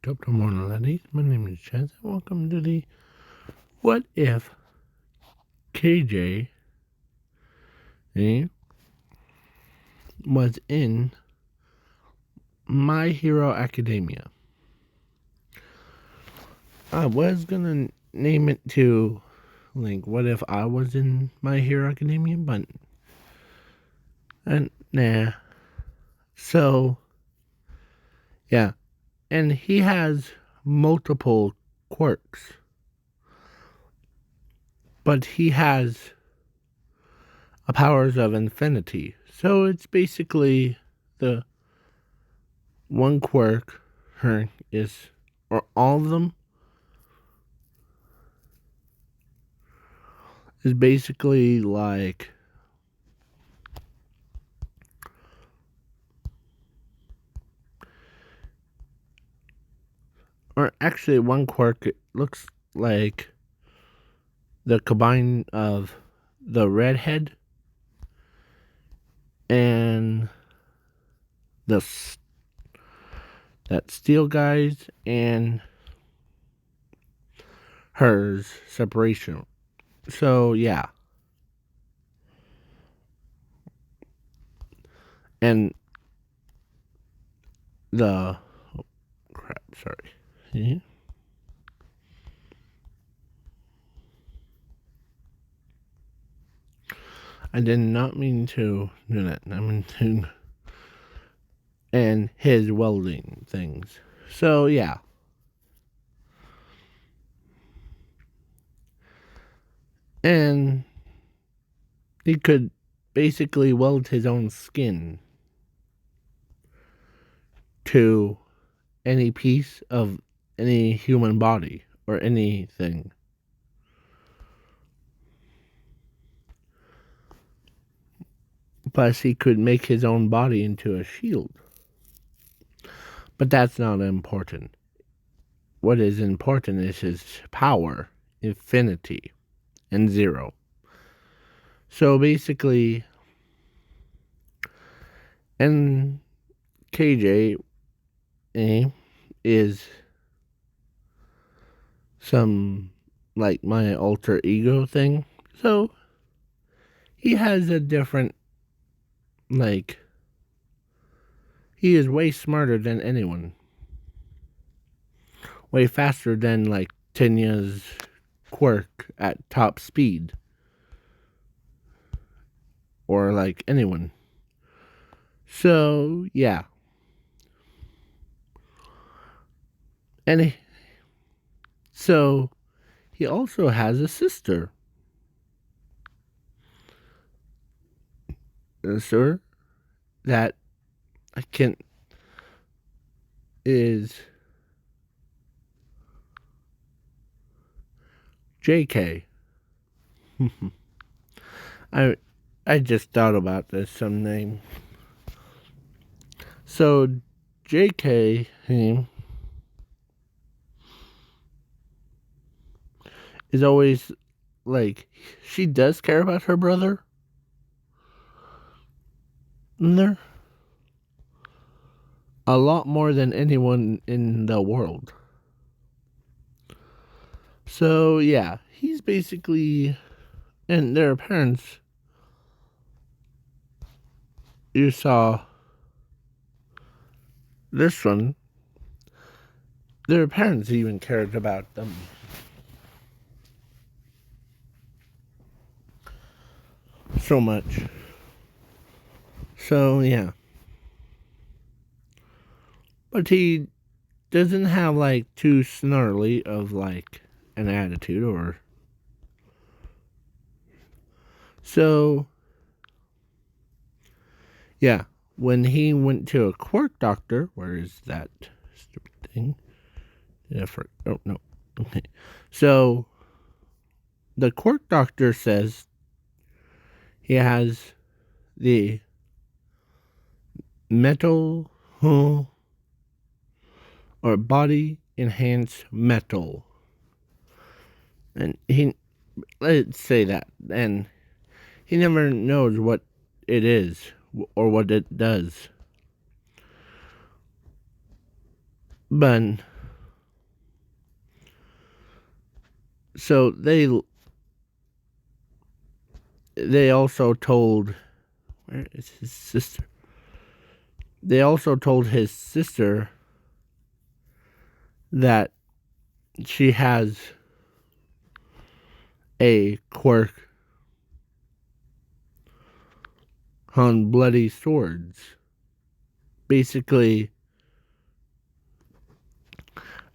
Top morning, ladies. My name is Chaz, and welcome to the What If KJ was in My Hero Academia. I was gonna name it to, like, what if I was in My Hero Academia, but nah. So, yeah. And he has multiple quirks, but he has powers of infinity. So it's basically the one quirk is, or all of them, is basically like or actually one quirk, it looks like the combine of the redhead and the that steel guys and hers separation. So yeah. And the crap, sorry. Yeah. I did not mean to do that. I mean to and his welding things. So yeah. And he could basically weld his own skin to any piece of any human body or anything. Plus, he could make his own body into a shield. But that's not important. What is important is his power, infinity, and zero. So basically, and KJ is some like my alter ego thing. So he has a different, like, he is way smarter than anyone. Way faster than, like, Tenya's quirk at top speed. Or, like, anyone. So, yeah. And so, he also has a sister. Sir, that I can't, is JK. I just thought about this some name. So JK is always like, she does care about her brother in there a lot more than anyone in the world. So yeah, he's basically, and their parents, you saw this one, their parents even cared about them so much. So yeah. But he doesn't have like too snarly of like an attitude or so yeah. When he went to a quirk doctor, where is that stupid thing? Oh no. Okay. So the quirk doctor says he has the metal or body enhanced metal. And he, let's say that, and he never knows what it is or what it does. But So they also told, where is his sister? They also told his sister that she has a quirk on bloody swords. Basically,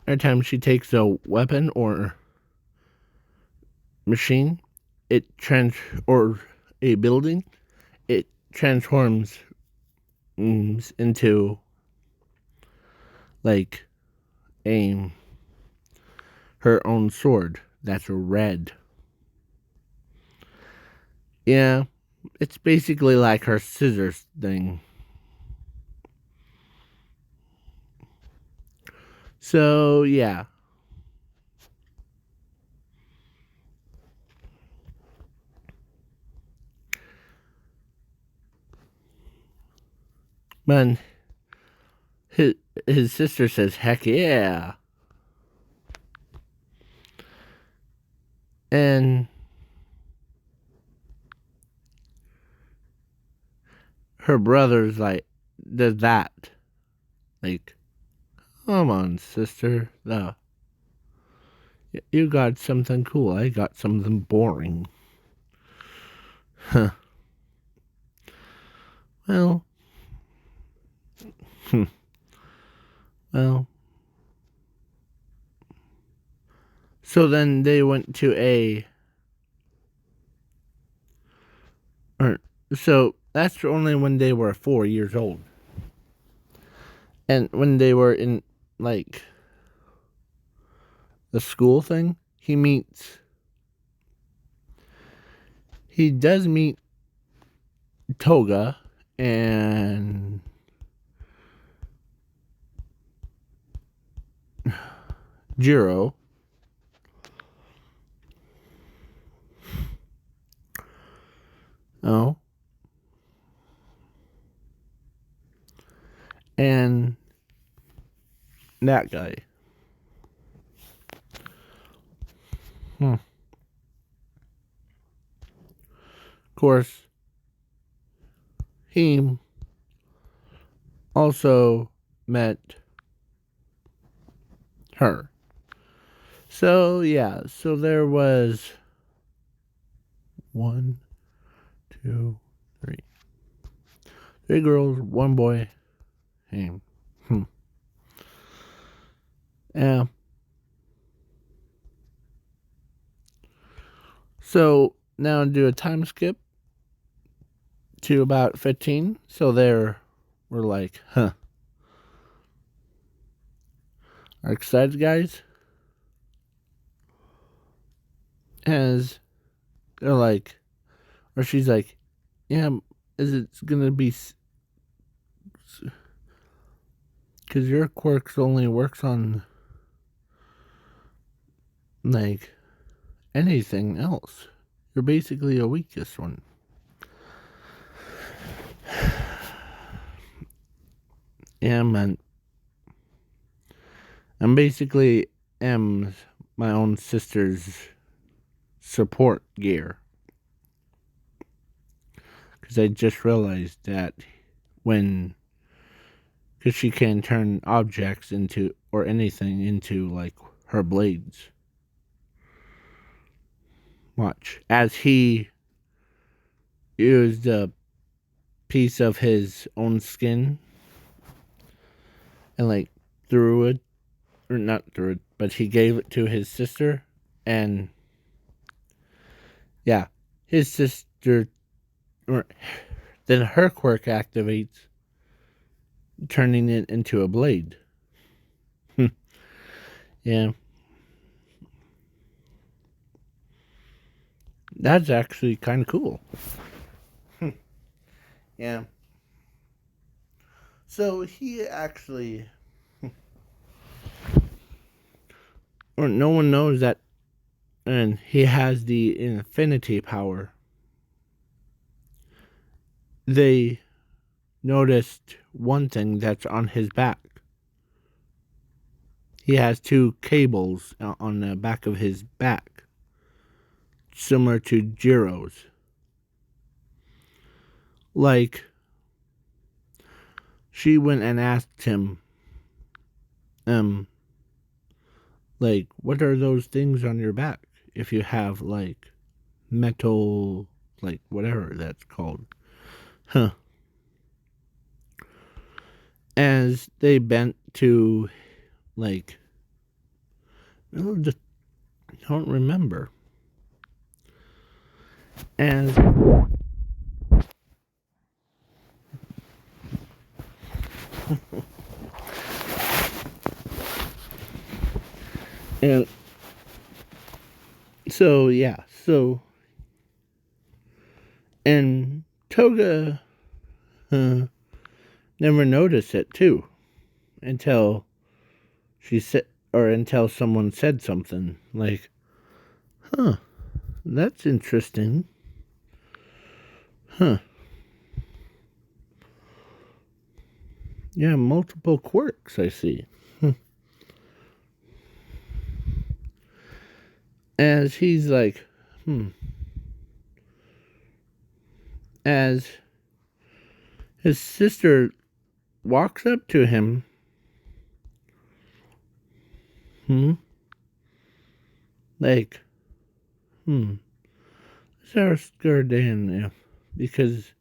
every time she takes a weapon or machine, or a building, it transforms into like a her own sword that's red. Yeah, it's basically like her scissors thing. So yeah. Man, his sister says, heck yeah. And her brother's like, does that. Like, come on, sister. You got something cool. I got something boring. Huh. Well. Well. So then they went to so that's only when they were 4 years old. And when they were in, like, the school thing, he does meet Toga and Jiro. Oh. And that guy. Of course, he also met her. So yeah, so there was 1, 2, 3. 3 girls, 1 boy. Him. Yeah. So now do a time skip to about 15. So there we're like, huh. Are excited, guys? As they're like, or she's like, yeah, is it gonna be, because your quirks only works on like anything else. You're basically a weakest one. Yeah, man. I'm basically my own sister's support gear. Because I just realized that because she can turn objects into, or anything into, like, her blades. Watch. As he used a piece of his own skin and, like, threw it, or not threw it, but he gave it to his sister, and yeah, his sister, or then her quirk activates, turning it into a blade. Yeah. That's actually kind of cool. Yeah. So he actually, or no one knows that, and he has the infinity power. They noticed one thing that's on his back. He has 2 cables on the back of his back. similar to Jiro's. Like, she went and asked him, like, what are those things on your back? If you have, like, metal, like, whatever that's called. Huh. As they bent to, like, I don't remember. As and so yeah, and Toga never noticed it too until she said, or until someone said something like, "Huh, that's interesting." Huh. Yeah, multiple quirks, I see. As he's like, as his sister walks up to him, like, Sarah scared Dan, yeah, because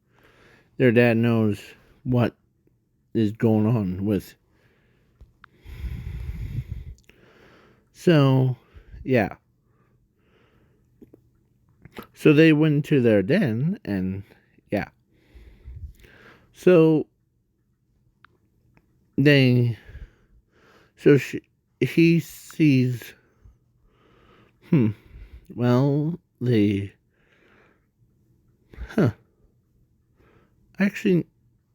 their dad knows what is going on with. So, yeah. So they went to their den, and yeah. So they, so he sees, well, actually,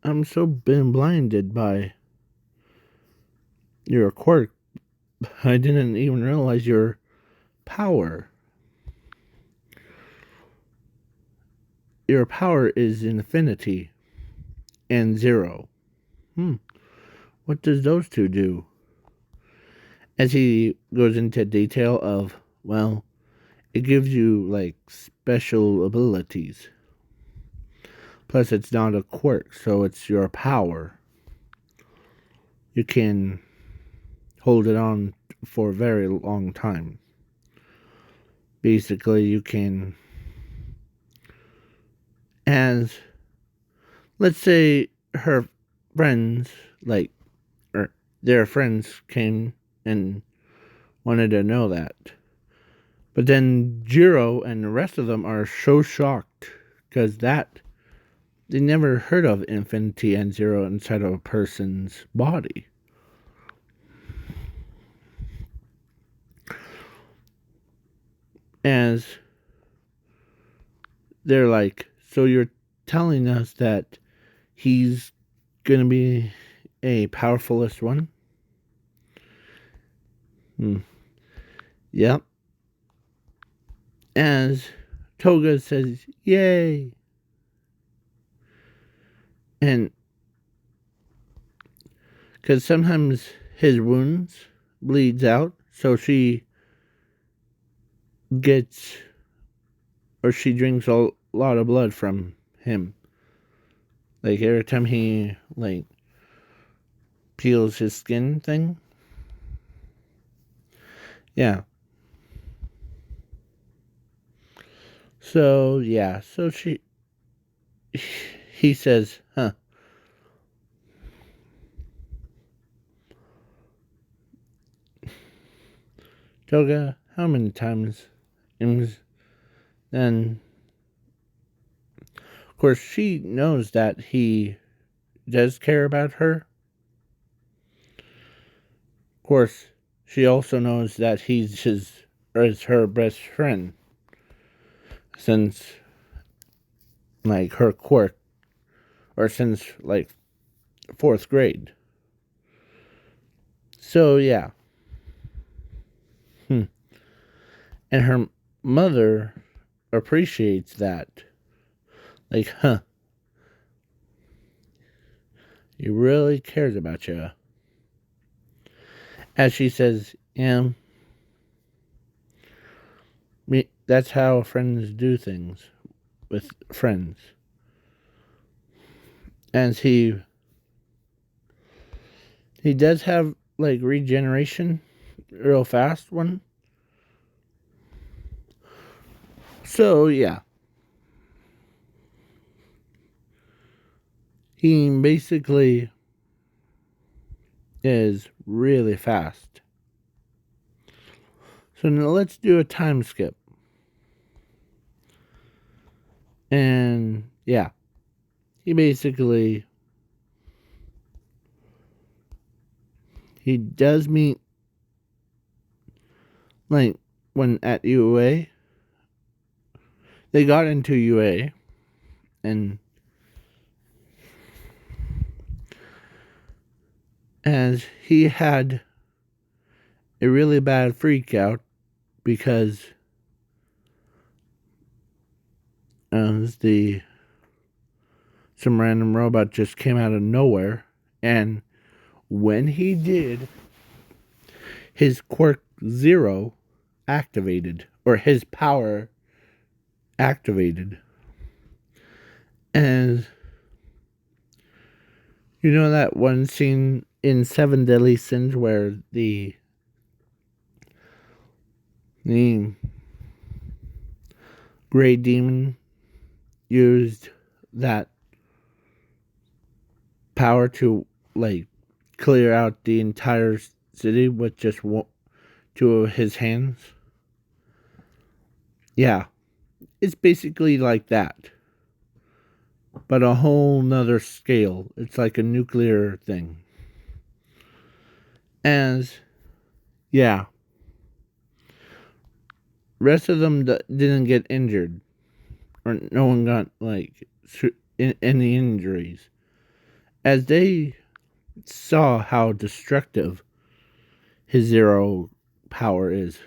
I'm so been blinded by your quirk, I didn't even realize your power. Your power is infinity and zero. What does those two do? As he goes into detail of, well, it gives you, like, special abilities. Plus, it's not a quirk, so it's your power. You can hold it on for a very long time. Basically, you can, as, let's say her friends, like, or their friends came and wanted to know that. But then Jiro and the rest of them are so shocked because they never heard of infinity and zero inside of a person's body. As they're like, so you're telling us that he's gonna be a powerfulest one? Yep. As Toga says, yay. And because sometimes his wounds bleeds out, so she gets, or she drinks a lot of blood from him. Like every time he, like, peels his skin thing. Yeah. So yeah, so he says, Toga, how many times? And then, of course, she knows that he does care about her. Of course, she also knows that he's is her best friend. Since, like, her quirk, or since, like, 4th grade. So, yeah. And her mother appreciates that. Like, he really cares about you. As she says, that's how friends do things with friends. And he does have like regeneration real fast one. So yeah. He basically is really fast. So now let's do a time skip. And yeah. He basically he does meet like when at UA. They got into UA and as he had a really bad freak out because the some random robot just came out of nowhere, and when he did, his quirk 0 activated, or his power activated. And you know that one scene in Seven Deadly Sins where the gray demon used that power to like clear out the entire city with just two of his hands? Yeah, it's basically like that, but a whole nother scale. It's like a nuclear thing. As yeah, rest of them didn't get injured, or no one got like any injuries, as they saw how destructive his 0 power is.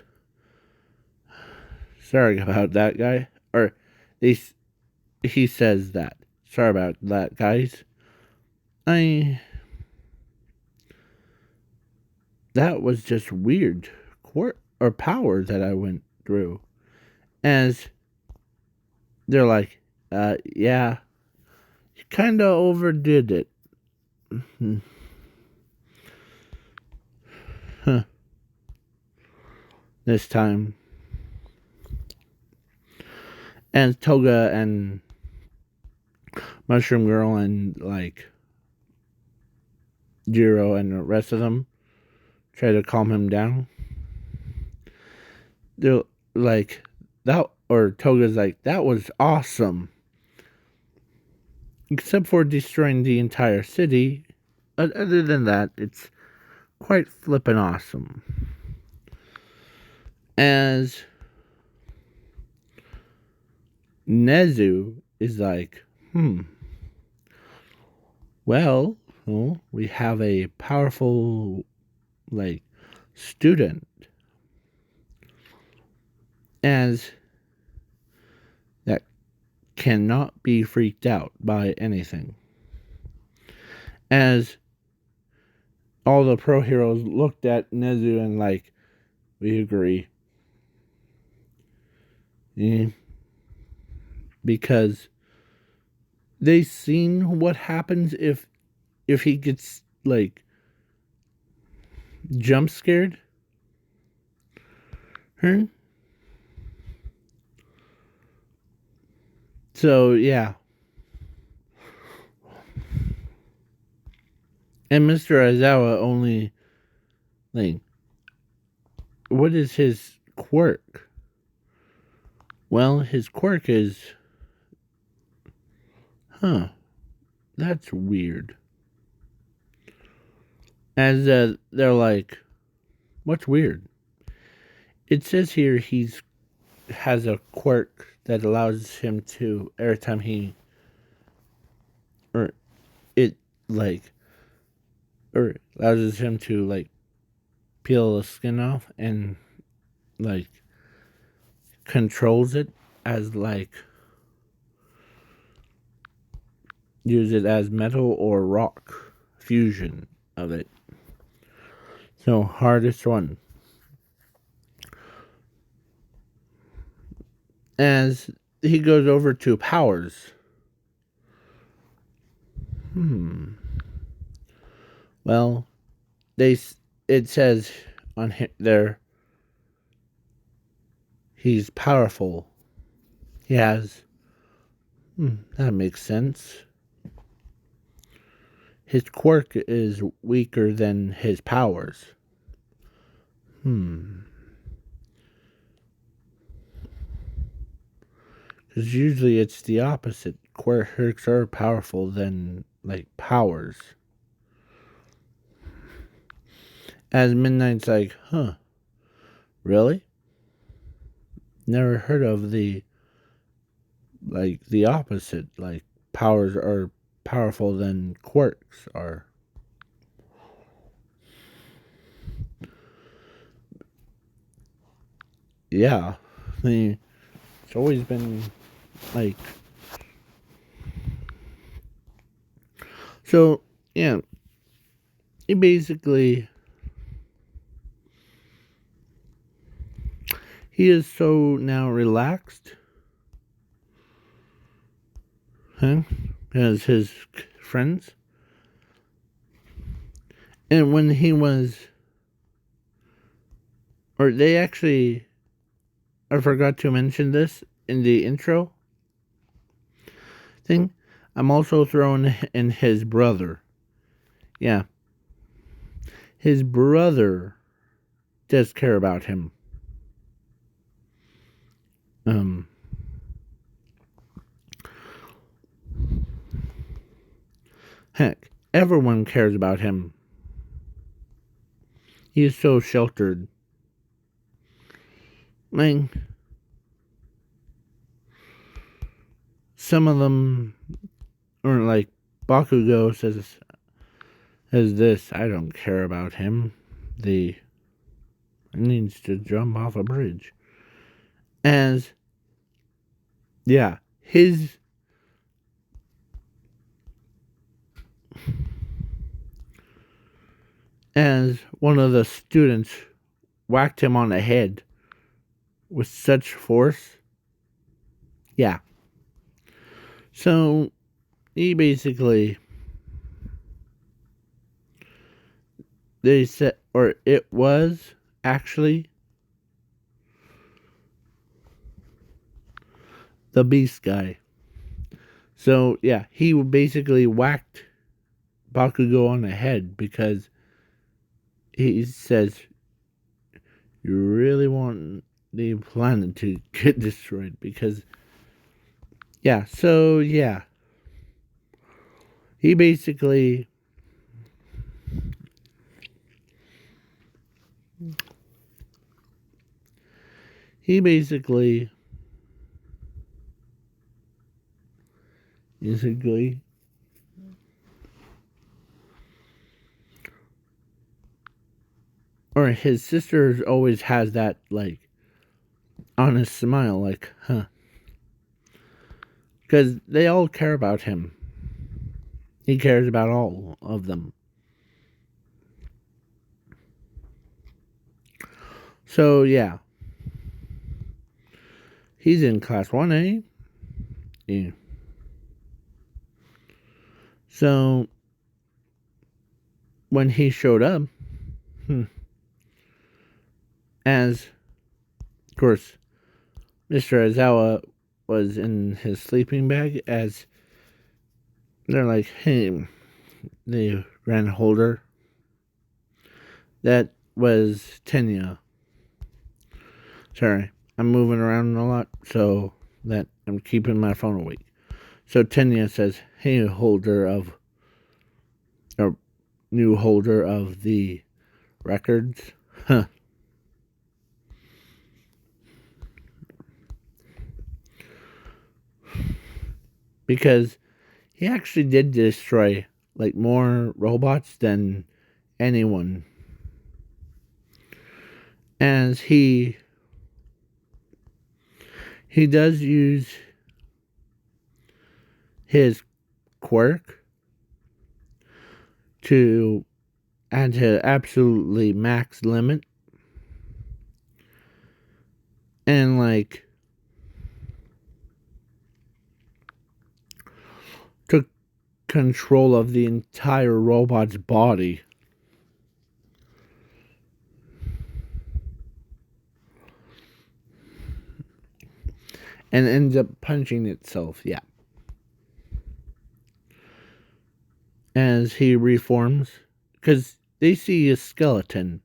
Sorry about that, guy. Or he says that. Sorry about that, guys. That was just weird or power that I went through. As they're like, yeah, you kind of overdid it. Huh. This time. And Toga and Mushroom Girl and like Jiro and the rest of them try to calm him down. They're like, that, or Toga's like, that was awesome. Except for destroying the entire city. Other than that, it's quite flippin' awesome. As Nezu is like, well, we have a powerful, like, student. As that cannot be freaked out by anything. As all the pro heroes looked at Nezu and like, we agree. Yeah. Because they seen what happens if he gets like jump scared. So yeah. And Mr. Aizawa only like, what is his quirk? Well, his quirk is that's weird. As they're like, what's weird? It says here he's has a quirk that allows him to, every time he, or it like, or allows him to like peel the skin off and like controls it as like, use it as metal or rock fusion of it. So hardest one. as he goes over to powers. Well, it says on there he's powerful. He has. That makes sense. His quirk is weaker than his powers. Because usually it's the opposite. Quirks are powerful than, like, powers. As Midnight's like, really? Never heard of the opposite. Like, powers are powerful than quirks are. Yeah. I mean, it's always been, like... So, yeah. He basically... He is so now relaxed. As his friends. And when he was... Or they actually... I forgot to mention this in the intro thing. I'm also throwing in his brother. Yeah. His brother does care about him. Heck, everyone cares about him. He is so sheltered. Like, some of them, or like Bakugo says this, I don't care about him. He needs to jump off a bridge. As, yeah, as one of the students whacked him on the head with such force. Yeah. So, he basically... They said, or it was actually the Beast guy. So, yeah, he basically whacked Bakugo on the head because he says, you really want the planet to get destroyed because, yeah, so, yeah. He basically... or his sister always has that, like, honest smile, like, because they all care about him. He cares about all of them. So, yeah. He's in Class 1A. Yeah. So, when he showed up, as, of course, Mr. Aizawa was in his sleeping bag, as they're like, hey, the Grand Holder. That was Tenya. Sorry, I'm moving around a lot, so that I'm keeping my phone awake. So Tenya says, hey, new holder of the records. Because he actually did destroy, like, more robots than anyone. As he does use his quirk to add to absolutely max limit. And, like, control of the entire robot's body. And ends up punching itself, yeah. As he reforms, because they see a skeleton.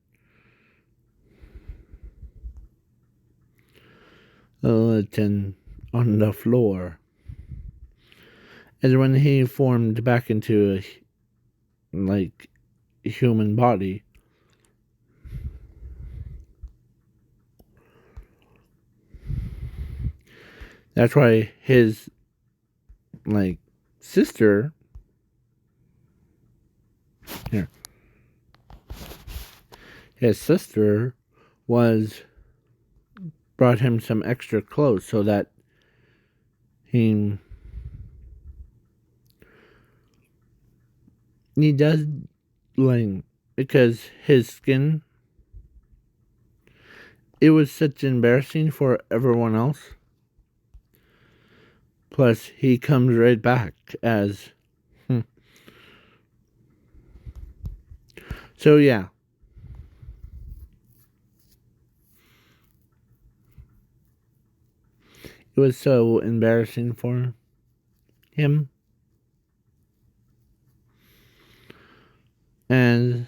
On the floor. As when he formed back into a human body. That's why his sister here. His sister brought him some extra clothes so that he does because his skin, it was such embarrassing for everyone else. Plus, he comes right back as so yeah. It was so embarrassing for him. And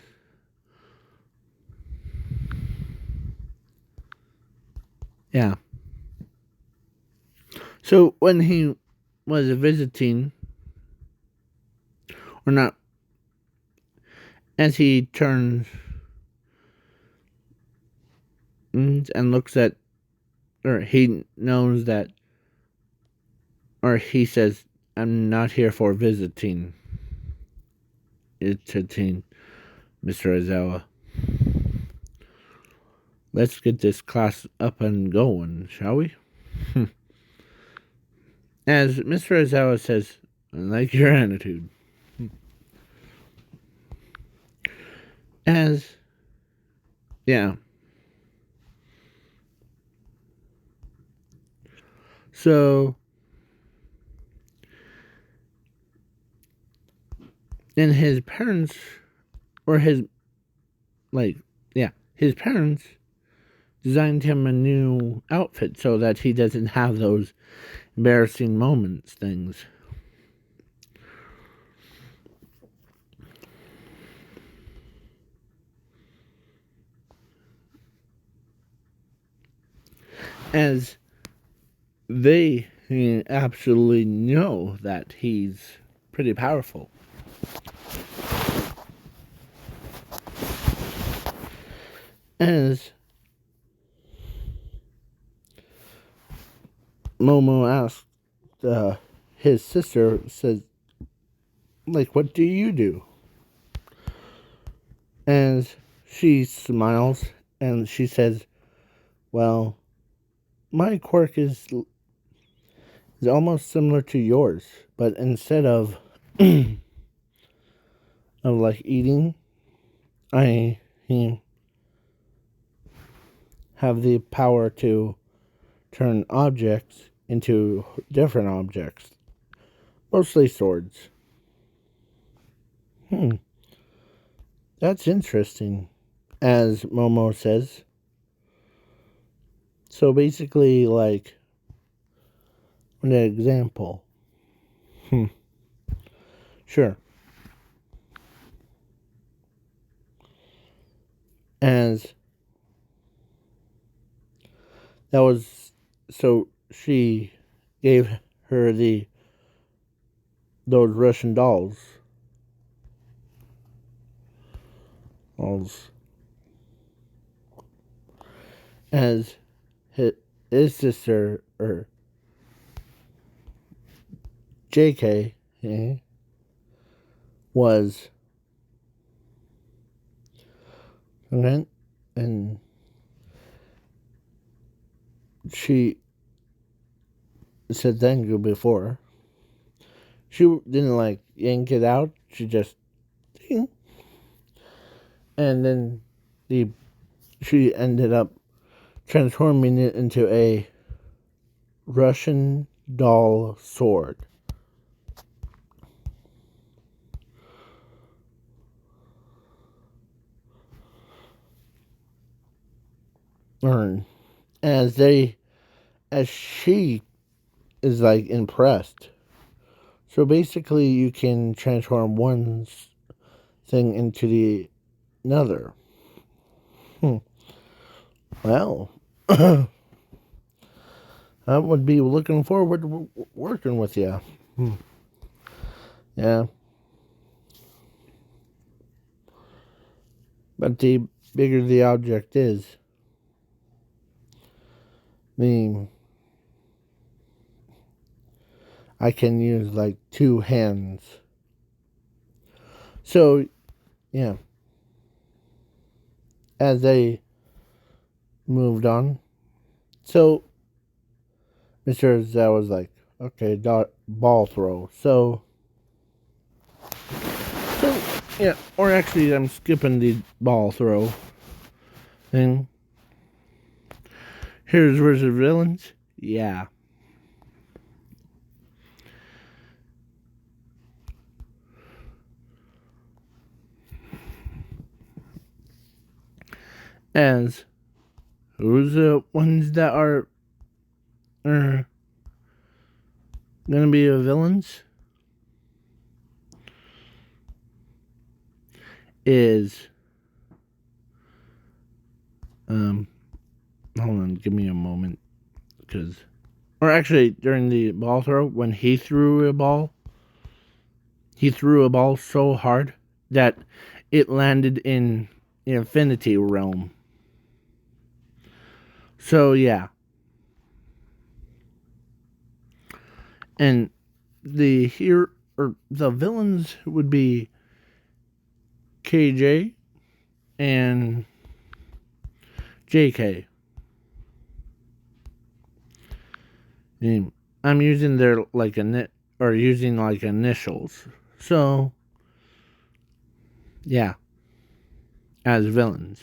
yeah. So when he was visiting, or not, as he turns and looks at, or he knows that, or he says, I'm not here for visiting. It's a teen, Mr. Aizawa. Let's get this class up and going, shall we? As Mr. Aizawa says, I like your attitude. As, yeah. So, and his parents, or his parents designed him a new outfit so that he doesn't have those embarrassing moments things. As they absolutely know that he's pretty powerful. As Momo asked his sister, says, what do you do? And she smiles and she says, well, my quirk is almost similar to yours, but instead of eating, I have the power to turn objects into different objects, mostly swords. That's interesting, as Momo says. So basically, an example. Sure. As that was, so she gave her those Russian dolls. As his sister, or JK, was, and she said thank you before. She didn't yank it out. She just ding. And then she ended up transforming it into a Russian doll sword. or as she is like impressed. So basically, you can transform one thing into the another. Well, I would be looking forward to working with you. Yeah. But the bigger the object is, the I can use like two hands. So, yeah. As they moved on, so Mr. Zhao was like, okay, ball throw. So, yeah, or actually, I'm skipping the ball throw thing. Here's versus villains. Yeah. As who's the ones that are gonna be the villains? Is hold on, give me a moment, because or actually during the ball throw when he threw a ball so hard that it landed in the infinity realm. So yeah. And the villains would be KJ and JK. And I'm using their like using like initials. So yeah, as villains.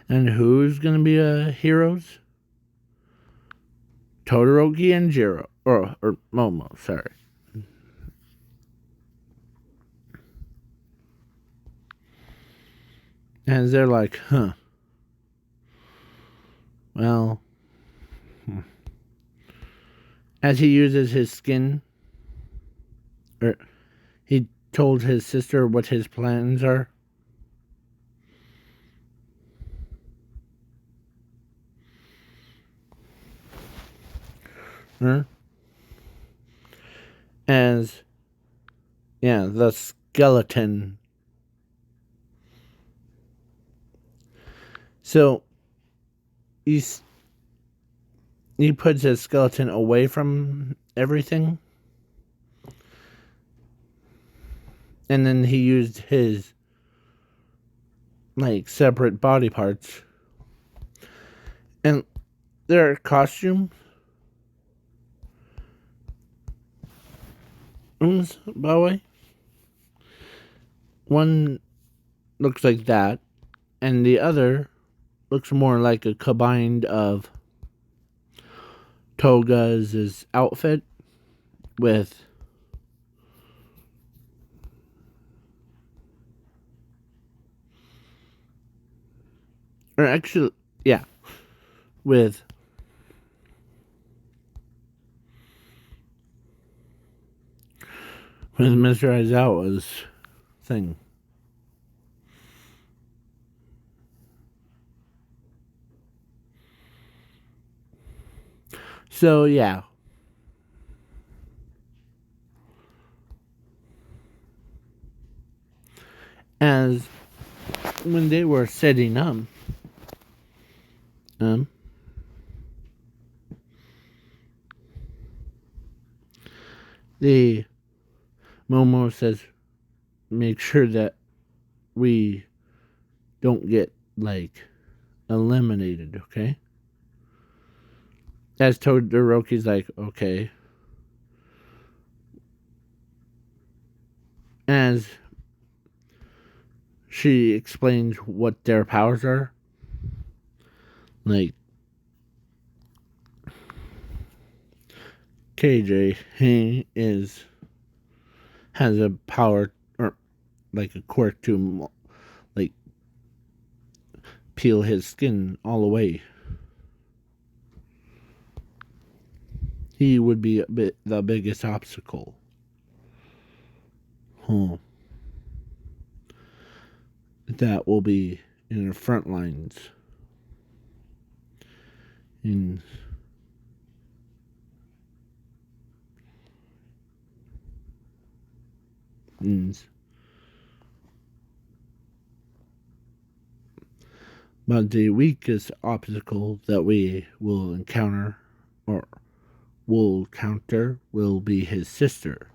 And who's gonna be heroes? Todoroki and Jiro, or Momo. Sorry. And they're like, huh. Well, as he uses his skin, or he told his sister what his plans are. Huh? As, yeah, the skeleton. So, he puts his skeleton away from everything. And then he used his, like, separate body parts. And their costumes, by the way. One looks like that, and the other looks more like a combined of Toga's outfit with or actually yeah, with Mr. Aizawa's thing. So yeah. As when they were setting up, um, the Momo says, make sure that we don't get like eliminated, okay? As Todoroki's like, okay. As she explains what their powers are, like KJ, he has a power like a quirk to like peel his skin all away. He would be the biggest obstacle. That will be in the front lines. In but the weakest obstacle that we will encounter or will counter will be his sister.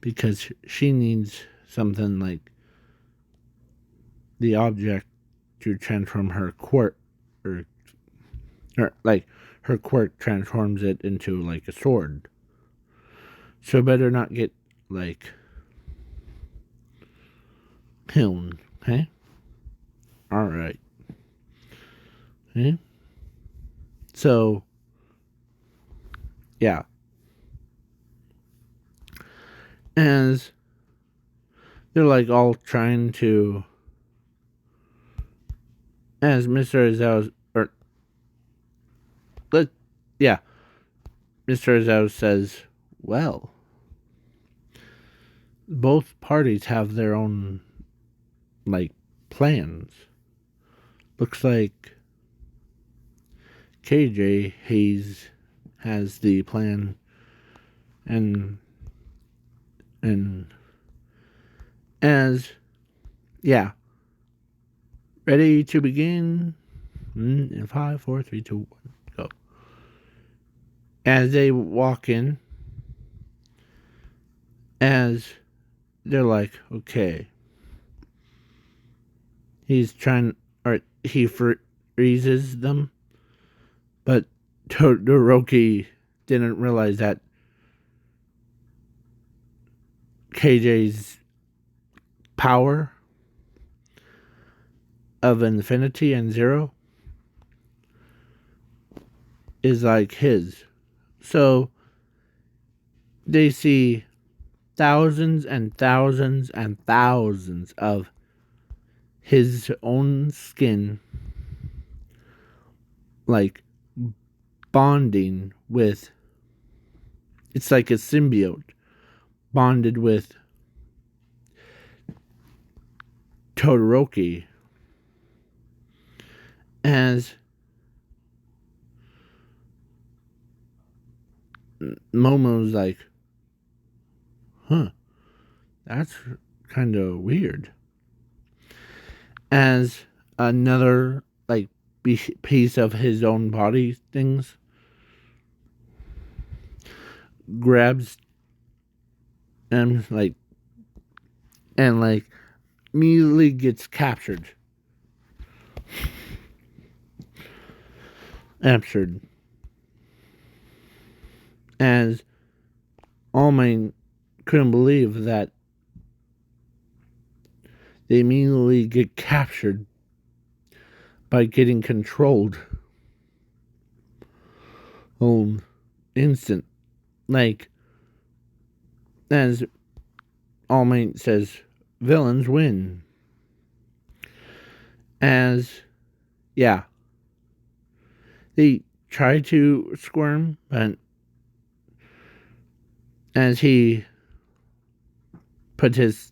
Because she needs something like the object to transform her quirk, or like her quirk transforms it into like a sword. So better not get like killed, okay? Alright. Okay? So, yeah. As they're like all trying to, as Mr. Azal's, or, yeah, Mr. Azal says, well, both parties have their own, like, plans. Looks like KJ Hayes has the plan, and as, yeah, ready to begin in 5, 4, 3, 2, 1, go. As they walk in, as they're like, okay, he's trying, or he freezes them, but Todoroki didn't realize that KJ's power of infinity and zero is like his. So they see thousands and thousands and thousands of his own skin, like bonding with, it's like a symbiote bonded with Todoroki. As Momo's like, that's kind of weird. As another like piece of his own body things grabs and like immediately gets captured. As All Might couldn't believe that they immediately get captured by getting controlled. Instant. Like, as All Might says, villains win. As, yeah, they try to squirm, but as he put his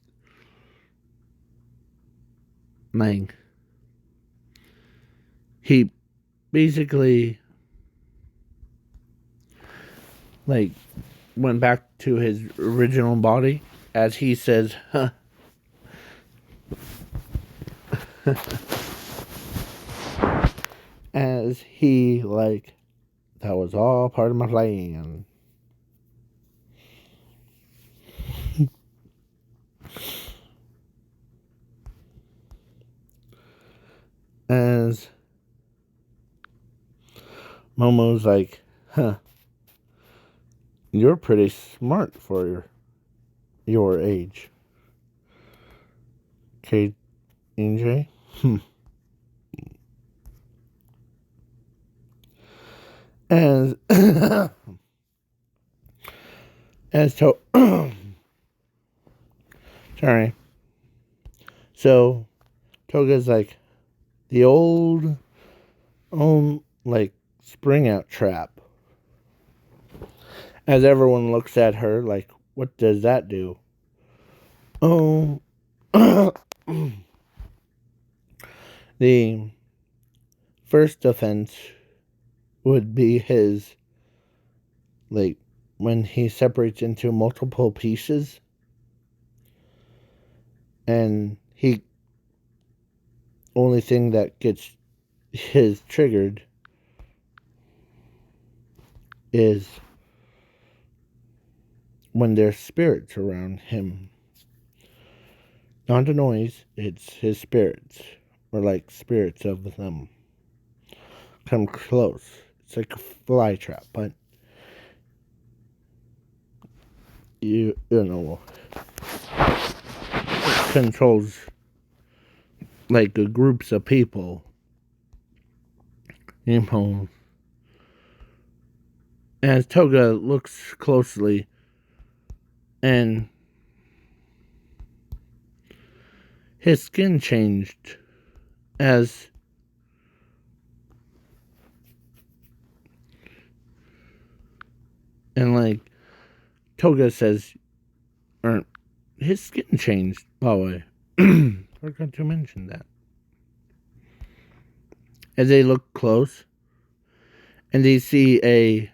he basically went back to his original body, as he says, as he that was all part of my plan. As Momo's like, you're pretty smart for your age, KJ. As as Sorry. So Toga's like the old like spring out trap. As everyone looks at her like, what does that do? Oh, the first offense would be his, like, when he separates into multiple pieces and he only thing that gets his triggered is when there's spirits around him. Not the noise, it's his spirits, or like spirits of them come close. It's like a fly trap, but you know, controls like groups of people, you know. As Toga looks closely, and his skin changed as and like Toga says, or his skin changed, by the way. Forgot to mention that. As they look close and they see a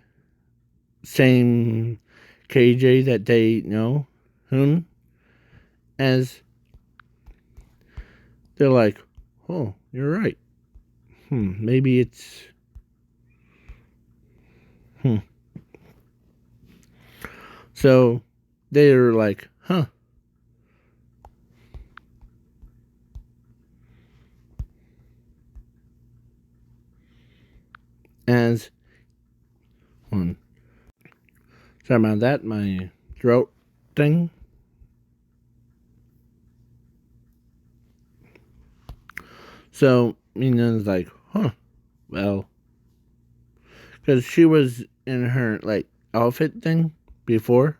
same KJ that they know, as they're like, oh, you're right. Maybe it's So they're like, huh. As sorry about that, my throat thing. So Mina's like, huh, well, because she was in her like outfit thing before.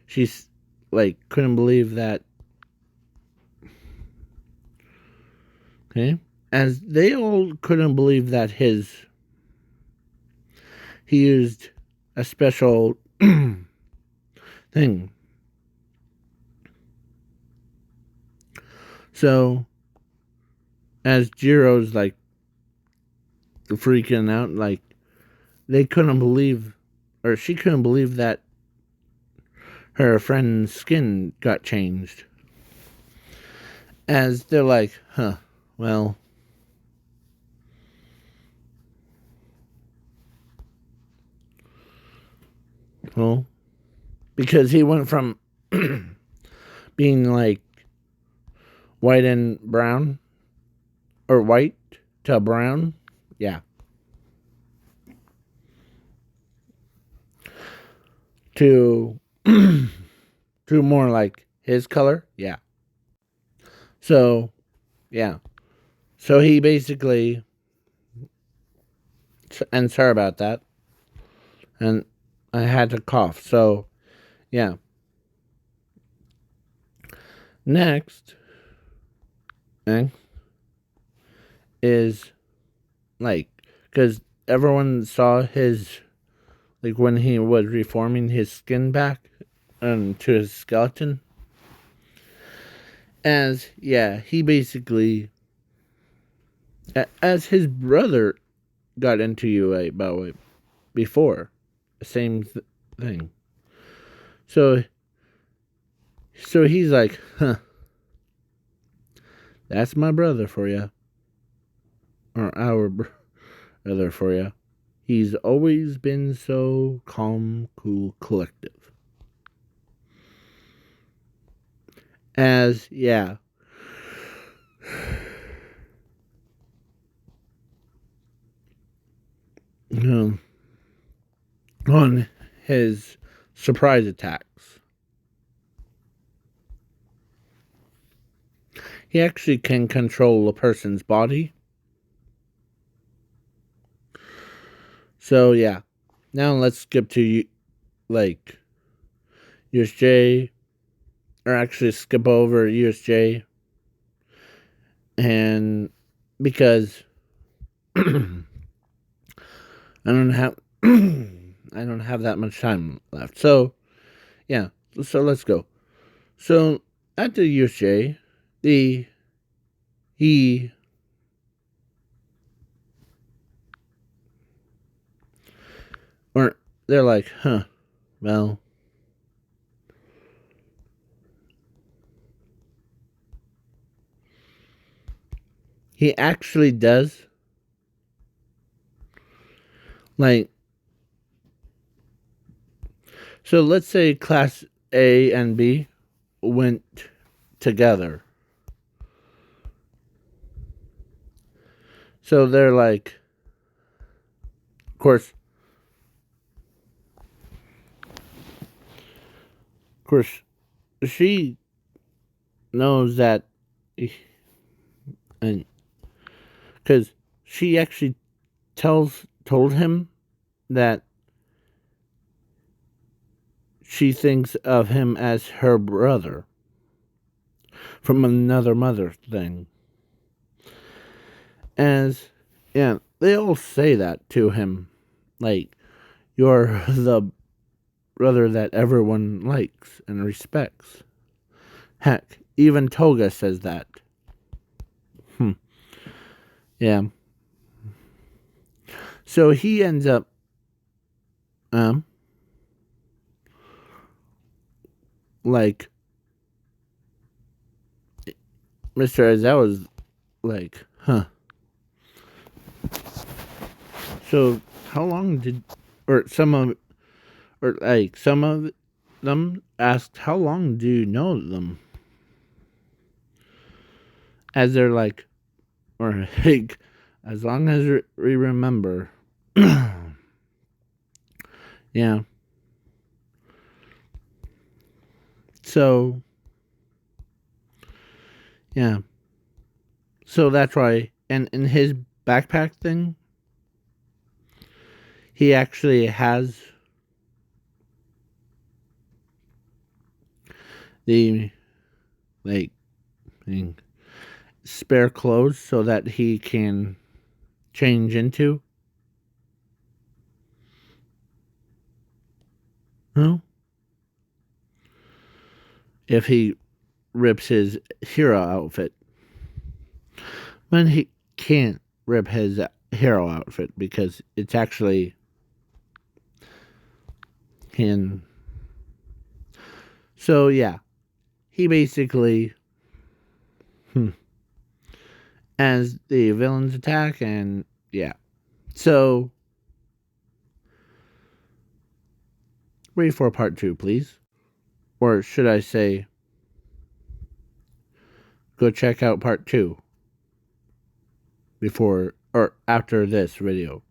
She's like couldn't believe that. Okay, as they all couldn't believe that he used a special thing. So as Jiro's like freaking out, like they couldn't believe, or she couldn't believe that her friend's skin got changed. As they're like, huh, well, because he went from being like white and brown, or white to brown, yeah, to to more like his color, yeah. So, yeah. So he basically, and sorry about that, and I had to cough. So, yeah. Next, is like, because everyone saw his, like when he was reforming his skin back to his skeleton. As, yeah, he basically, as his brother got into UA, by the way, before, same thing. So he's like, huh, that's my brother for you, or our brother for you. He's always been so calm, cool, collective. As, yeah. On his surprise attacks, he actually can control a person's body. So, yeah. Now let's skip to, like, J, or actually skip over USJ, and because I don't have I don't have that much time left. So yeah, so let's go. So at the USJ, he or they're like, huh, well, he actually does, like, so let's say class A and B went together. So they're like, of course, she knows that, and because she actually told him that she thinks of him as her brother from another mother thing. As yeah, they all say that to him, like, you're the brother that everyone likes and respects. Heck, even Toga says that. Yeah. So he ends up like Mr. Aizawa's like, huh. So how long did or some of them asked how long do you know them? As they're like, or like, as long as we remember. Yeah. So yeah. So that's why, and in his backpack thing, he actually has the like thing, spare clothes so that he can change into. Huh? If he rips his hero outfit. But he can't rip his hero outfit because it's actually him. So yeah, he basically as the villains attack, and yeah. So ready for part 2, please. Or should I say, go check out part 2 before or after this video.